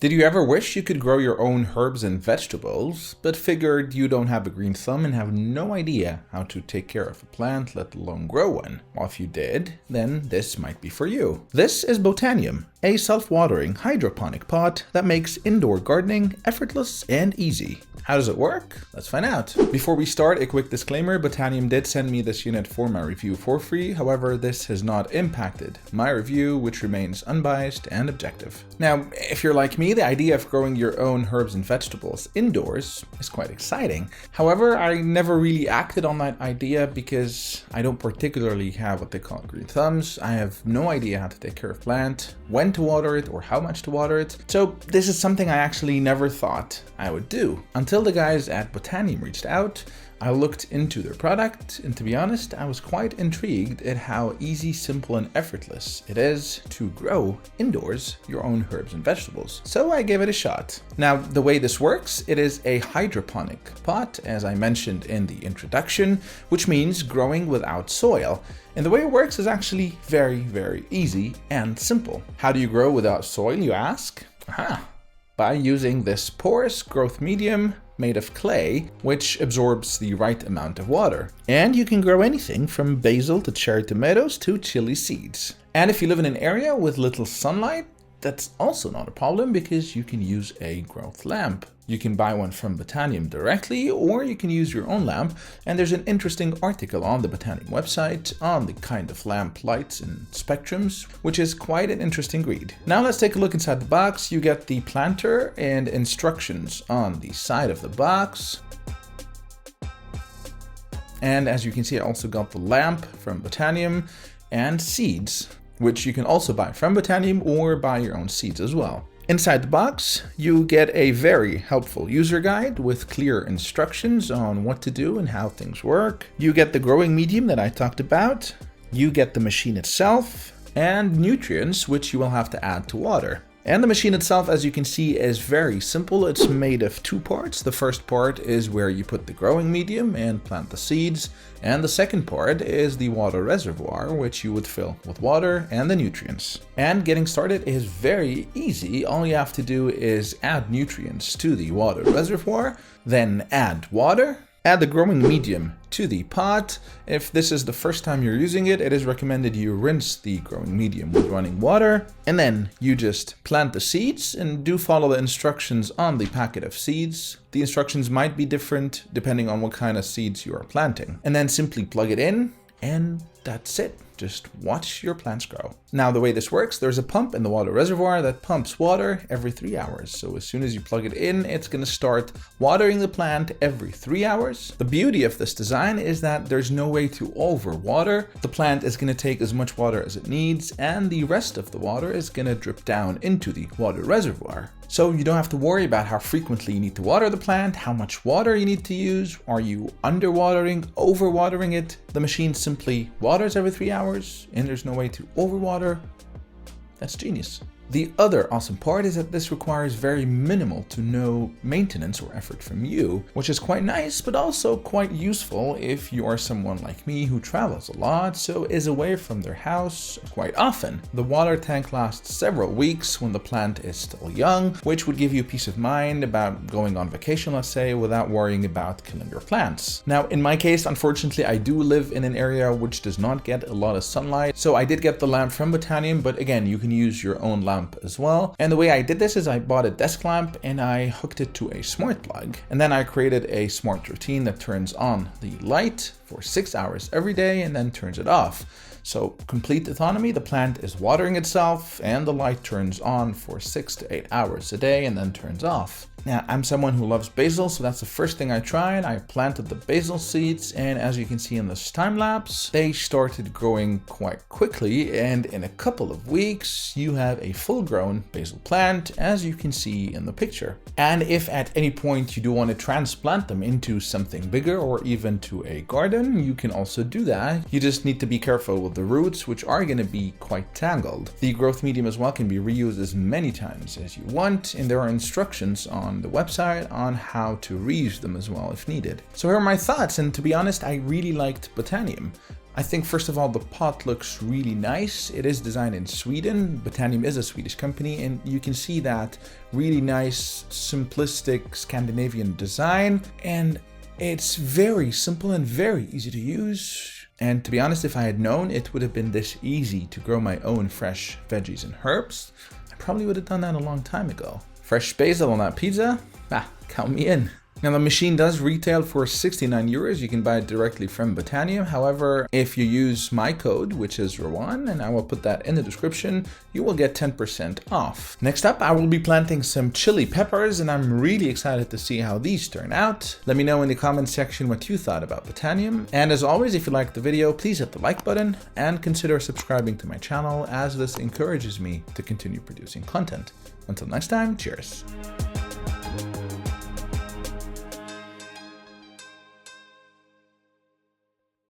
Did you ever wish you could grow your own herbs and vegetables, but figured you don't have a green thumb and have no idea how to take care of a plant, let alone grow one? Well, if you did, then this might be for you. This is Botanium, a self-watering hydroponic pot that makes indoor gardening effortless and easy. How does it work? Let's find out. Before we start, a quick disclaimer: Botanium did send me this unit for my review for free. However, this has not impacted my review, which remains unbiased and objective. Now, if you're like me, the idea of growing your own herbs and vegetables indoors is quite exciting. However, I never really acted on that idea because I don't particularly have what they call green thumbs. I have no idea how to take care of a plant, when to water it, or how much to water it. So this is something I actually never thought I would do. Until the guys at Botanium reached out, I looked into their product, and to be honest, I was quite intrigued at how easy, simple, and effortless it is to grow indoors your own herbs and vegetables. So I gave it a shot. Now, the way this works, it is a hydroponic pot, as I mentioned in the introduction, which means growing without soil. And the way it works is actually very, very easy and simple. How do you grow without soil, you ask? By using this porous growth medium made of clay, which absorbs the right amount of water. And you can grow anything from basil to cherry tomatoes to chili seeds. And if you live in an area with little sunlight, that's also not a problem because you can use a growth lamp. You can buy one from Botanium directly, or you can use your own lamp. And there's an interesting article on the Botanium website on the kind of lamp lights and spectrums, which is quite an interesting read. Now let's take a look inside the box. You get the planter and instructions on the side of the box. And as you can see, I also got the lamp from Botanium and seeds, which you can also buy from Botanium or buy your own seeds as well. Inside the box, you get a very helpful user guide with clear instructions on what to do and how things work. You get the growing medium that I talked about. You get the machine itself and nutrients, which you will have to add to water. And the machine itself, as you can see, is very simple. It's made of two parts. The first part is where you put the growing medium and plant the seeds. And the second part is the water reservoir, which you would fill with water and the nutrients. And getting started is very easy. All you have to do is add nutrients to the water reservoir, then add water. Add the growing medium to the pot. If this is the first time you're using it, it is recommended you rinse the growing medium with running water. And then you just plant the seeds and do follow the instructions on the packet of seeds. The instructions might be different depending on what kind of seeds you are planting. And then simply plug it in, and that's it. Just watch your plants grow. Now, the way this works, there's a pump in the water reservoir that pumps water every 3 hours. So as soon as you plug it in, it's going to start watering the plant every 3 hours. The beauty of this design is that there's no way to overwater. The plant is going to take as much water as it needs, and the rest of the water is going to drip down into the water reservoir. So you don't have to worry about how frequently you need to water the plant, how much water you need to use. Are you underwatering, overwatering it? The machine simply waters every 3 hours, and there's no way to overwater. That's genius. The other awesome part is that this requires very minimal to no maintenance or effort from you, which is quite nice, but also quite useful if you are someone like me who travels a lot, so is away from their house quite often. The water tank lasts several weeks when the plant is still young, which would give you peace of mind about going on vacation, let's say, without worrying about killing your plants. Now, in my case, unfortunately, I do live in an area which does not get a lot of sunlight, so I did get the lamp from Botanium, but again, you can use your own lamp as well. And the way I did this is I bought a desk lamp and I hooked it to a smart plug. And then I created a smart routine that turns on the light for 6 hours every day and then turns it off. So complete autonomy, the plant is watering itself and the light turns on for 6 to 8 hours a day and then turns off. Now, I'm someone who loves basil, so that's the first thing I tried. I planted the basil seeds, and as you can see in this time lapse, they started growing quite quickly, and in a couple of weeks, you have a full-grown basil plant, as you can see in the picture. And if at any point you do want to transplant them into something bigger or even to a garden, you can also do that. You just need to be careful with the roots, which are going to be quite tangled. The growth medium as well can be reused as many times as you want, and there are instructions on the website on how to reuse them as well if needed. So here are my thoughts, and to be honest, I really liked Botanium. I think first of all, the pot looks really nice. It is designed in Sweden. Botanium is a Swedish company, and you can see that really nice, simplistic Scandinavian design. And it's very simple and very easy to use. And to be honest, if I had known it would have been this easy to grow my own fresh veggies and herbs, I probably would have done that a long time ago. Fresh basil on that pizza? Count me in. Now the machine does retail for 69 euros. You can buy it directly from Botanium. However, if you use my code, which is Rowan, and I will put that in the description, you will get 10% off. Next up, I will be planting some chili peppers, and I'm really excited to see how these turn out. Let me know in the comments section what you thought about Botanium. And as always, if you liked the video, please hit the like button and consider subscribing to my channel, as this encourages me to continue producing content. Until next time, cheers.